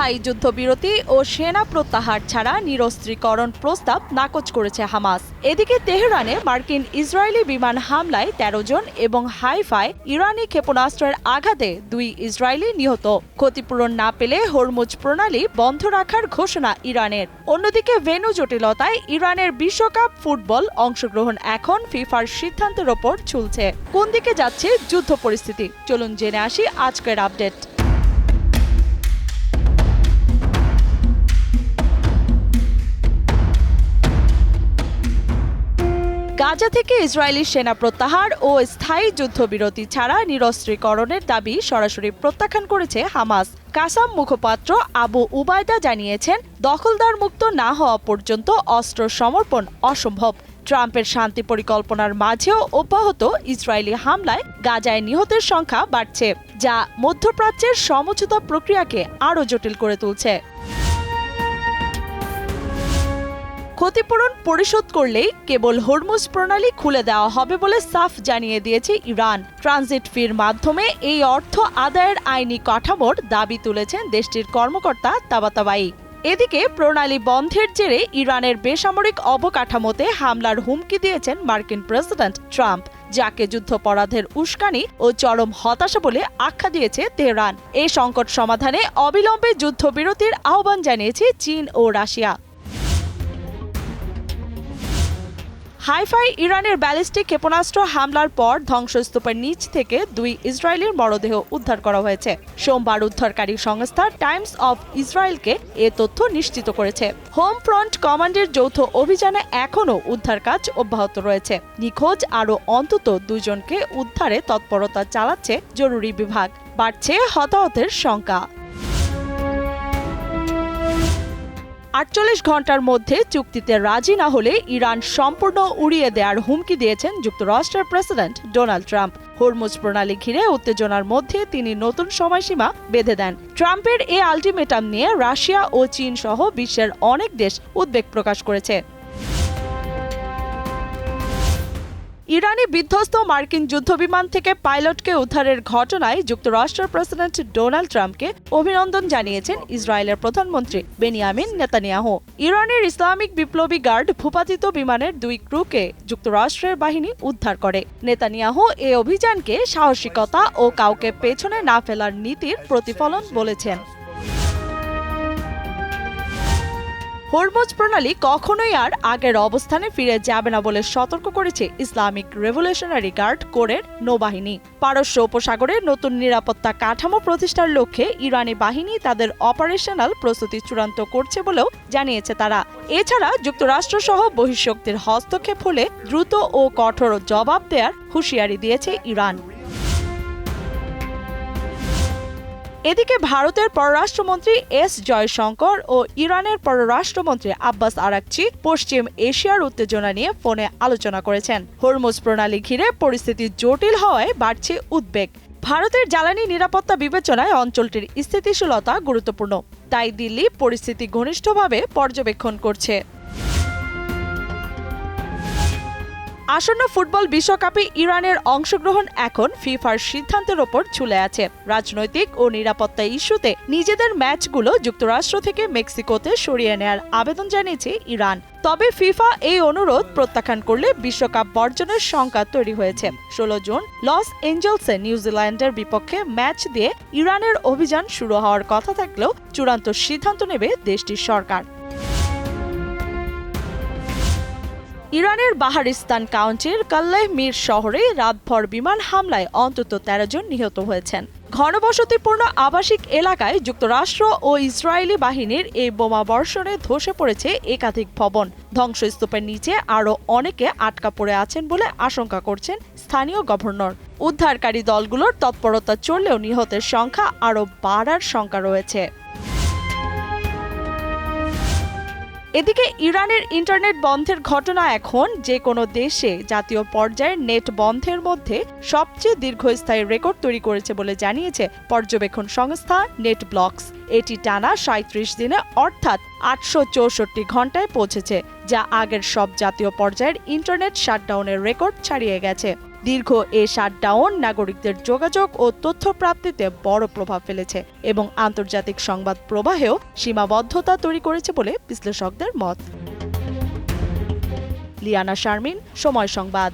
স্থায়ী যুদ্ধবিরতি ও সেনা প্রত্যাহার ছাড়া নিরস্ত্রীকরণ প্রস্তাব নাকচ করেছে হামাস। এদিকে তেহরানে মার্কিন ইসরায়েলি বিমান হামলায় ১৩ জন এবং হাইফায় ইরানি ক্ষেপণাস্ত্রের আঘাতে ২ ইসরায়েলি নিহত। ক্ষতিপূরণ না পেলে হরমুজ প্রণালী বন্ধ রাখার ঘোষণা ইরানের। অন্যদিকে ভেন্যু জটিলতায় ইরানের বিশ্বকাপ ফুটবল অংশগ্রহণ এখন ফিফার সিদ্ধান্তের ওপর ঝুলছে। কোন দিকে যাচ্ছে যুদ্ধ পরিস্থিতি, চলুন জেনে আসি আজকের আপডেট। গাজা থেকে ইসরায়েলি সেনা প্রত্যাহার ও স্থায়ী যুদ্ধবিরতি ছাড়া নিরস্ত্রীকরণের দাবি সরাসরি প্রত্যাখ্যান করেছে হামাস। কাসাম মুখপাত্র আবু উবায়দা জানিয়েছেন, দখলদার মুক্ত না হওয়া পর্যন্ত অস্ত্র সমর্পণ অসম্ভব। ট্রাম্পের শান্তি পরিকল্পনার মাঝেও অব্যাহত ইসরায়েলি হামলায় গাজায় নিহতের সংখ্যা বাড়ছে, যা মধ্যপ্রাচ্যের সমঝোতা প্রক্রিয়াকে আরও জটিল করে তুলছে। ক্ষতিপূরণ পরিশোধ করলেই কেবল হরমুজ প্রণালী খুলে দেওয়া হবে বলে সাফ জানিয়ে দিয়েছে ইরান। ট্রানজিট ফির মাধ্যমে এই অর্থ আদায়ের আইনি কাঠামোর দাবি তুলেছেন দেশটির কর্মকর্তা তাবাতাবাই। এদিকে প্রণালী বন্ধের জেরে ইরানের বেসামরিক অবকাঠামোতে হামলার হুমকি দিয়েছেন মার্কিন প্রেসিডেন্ট ট্রাম্প, যাকে যুদ্ধাপরাধের উস্কানি ও চরম হতাশা বলে আখ্যা দিয়েছে তেহরান। এই সংকট সমাধানে অবিলম্বে যুদ্ধবিরতির আহ্বান জানিয়েছে চীন ও রাশিয়া। হাইফাই ইরানের ব্যালিস্টিক ক্ষেপণাস্ত্র হামলার পর ধ্বংসস্তূপের নিচ থেকে ২ ইসরায়েলের মরদেহ উদ্ধার করা হয়েছে। সোমবার উদ্ধারকারী সংস্থা টাইমস অফ ইসরায়েলকে এ তথ্য নিশ্চিত করেছে। হোম ফ্রন্ট কমান্ডের যৌথ অভিযানে এখনও উদ্ধার কাজ অব্যাহত রয়েছে। নিখোঁজ আরও অন্তত ২ জনকে উদ্ধারে তৎপরতা চালাচ্ছে জরুরি বিভাগ। বাড়ছে হতাহতের সংখ্যা। ৪৮ ঘন্টার মধ্যে চুক্তিতে রাজি না হলে ইরান সম্পূর্ণ উড়িয়ে দেওয়ার হুমকি দিয়েছেন যুক্তরাষ্ট্রের প্রেসিডেন্ট ডোনাল্ড ট্রাম্প। হরমুজ প্রণালী ঘিরে উত্তেজনার মধ্যে তিনি নতুন সময়সীমা বেঁধে দেন। ট্রাম্পের এই আলটিমেটাম নিয়ে রাশিয়া ও চীন সহ বিশ্বের অনেক দেশ উদ্বেগ প্রকাশ করেছে। ইরানি বিধ্বস্ত মার্কিন যুদ্ধবিমান থেকে পাইলটকে উদ্ধারের ঘটনায় যুক্তরাষ্ট্রের প্রেসিডেন্ট ডোনাল্ড ট্রাম্পকে অভিনন্দন জানিয়েছেন ইসরায়েলের প্রধানমন্ত্রী বেনিয়ামিন নেতানিয়াহু। ইরানের ইসলামিক বিপ্লবী গার্ড ভূপাতিত বিমানের ২ ক্রুকে যুক্তরাষ্ট্রের বাহিনী উদ্ধার করে। নেতানিয়াহু এই অভিযানকে সাহসিকতা ও কাউকে পেছনে না ফেলার নীতির প্রতিফলন বলেছেন। হরমুজ প্রণালী কখনোই আর আগের অবস্থানে ফিরে যাবে না বলে সতর্ক করেছে ইসলামিক রেভলিউশনারি গার্ড কোরের নৌবাহিনী। পারস্য উপসাগরে নতুন নিরাপত্তা কাঠামো প্রতিষ্ঠার লক্ষ্যে ইরানি বাহিনী তাদের অপারেশনাল প্রস্তুতি চূড়ান্ত করছে বলেও জানিয়েছে তারা। এছাড়া যুক্তরাষ্ট্রসহ বহিঃশক্তির হস্তক্ষেপ হলে দ্রুত ও কঠোর জবাব দেওয়ার হুঁশিয়ারি দিয়েছে ইরান। এদিকে ভারতের পররাষ্ট্রমন্ত্রী এস জয়শঙ্কর ও ইরানের পররাষ্ট্রমন্ত্রী আব্বাস আরাকচি পশ্চিম এশিয়ার উত্তেজনা নিয়ে ফোনে আলোচনা করেছেন। হরমুজ প্রণালী ঘিরে পরিস্থিতি জটিল হওয়ায় বাড়ছে উদ্বেগ। ভারতের জ্বালানি নিরাপত্তা বিবেচনায় অঞ্চলটির স্থিতিশীলতা গুরুত্বপূর্ণ, তাই দিল্লি পরিস্থিতি ঘনিষ্ঠভাবে পর্যবেক্ষণ করছে। আসন্ন ফুটবল বিশ্বকাপে ইরানের অংশগ্রহণ এখন ফিফার সিদ্ধান্তের ওপর ঝুলে আছে। রাজনৈতিক ও নিরাপত্তা ইস্যুতে নিজেদের ম্যাচগুলো যুক্তরাষ্ট্র থেকে মেক্সিকোতে সরিয়ে নেয়ার আবেদন জানিয়েছে ইরান। তবে ফিফা এই অনুরোধ প্রত্যাখ্যান করলে বিশ্বকাপ বর্জনের শঙ্কা তৈরি হয়েছে। ১৬ জুন লস এঞ্জেলসে নিউজিল্যান্ডের বিপক্ষে ম্যাচ দিয়ে ইরানের অভিযান শুরু হওয়ার কথা থাকলেও চূড়ান্ত সিদ্ধান্ত নেবে দেশটির সরকার। ইরানের বাহারিস্তান কাউন্টির কাল্লেহ মির শহরে রাতভর বিমান হামলায় অন্তত ১৩ জন নিহত হয়েছেন। ঘনবসতিপূর্ণ আবাসিক এলাকায় যুক্তরাষ্ট্র ও ইসরায়েলি বাহিনীর এই বোমা বর্ষণে ধসে পড়েছে একাধিক ভবন। ধ্বংসস্তূপের নিচে আরও অনেকে আটকা পড়ে আছেন বলে আশঙ্কা করছেন স্থানীয় গভর্নর। উদ্ধারকারী দলগুলোর তৎপরতা চললেও নিহতের সংখ্যা আরও বাড়ার শঙ্কা রয়েছে। এদিকে ইরানের ইন্টারনেট বন্ধের ঘটনা এখন যে কোনো দেশে জাতীয় পর্যায়ের নেট বন্ধের মধ্যে সবচেয়ে দীর্ঘস্থায়ী রেকর্ড তৈরি করেছে বলে জানিয়েছে পর্যবেক্ষণ সংস্থা নেটব্লকস। এটি টানা ৩৭ দিনে অর্থাৎ ৮৬৪ ঘন্টায় পৌঁছেছে, যা আগের সব জাতীয় পর্যায়ের ইন্টারনেট শাটডাউনের রেকর্ড ছাড়িয়ে গেছে। দীর্ঘ এ শাটডাউন নাগরিকদের যোগাযোগ ও তথ্য প্রাপ্তিতে বড় প্রভাব ফেলেছে এবং আন্তর্জাতিক সংবাদ প্রবাহেও সীমাবদ্ধতা তৈরি করেছে বলে বিশ্লেষকদের মত। লিয়ানা শারমিন, সময় সংবাদ।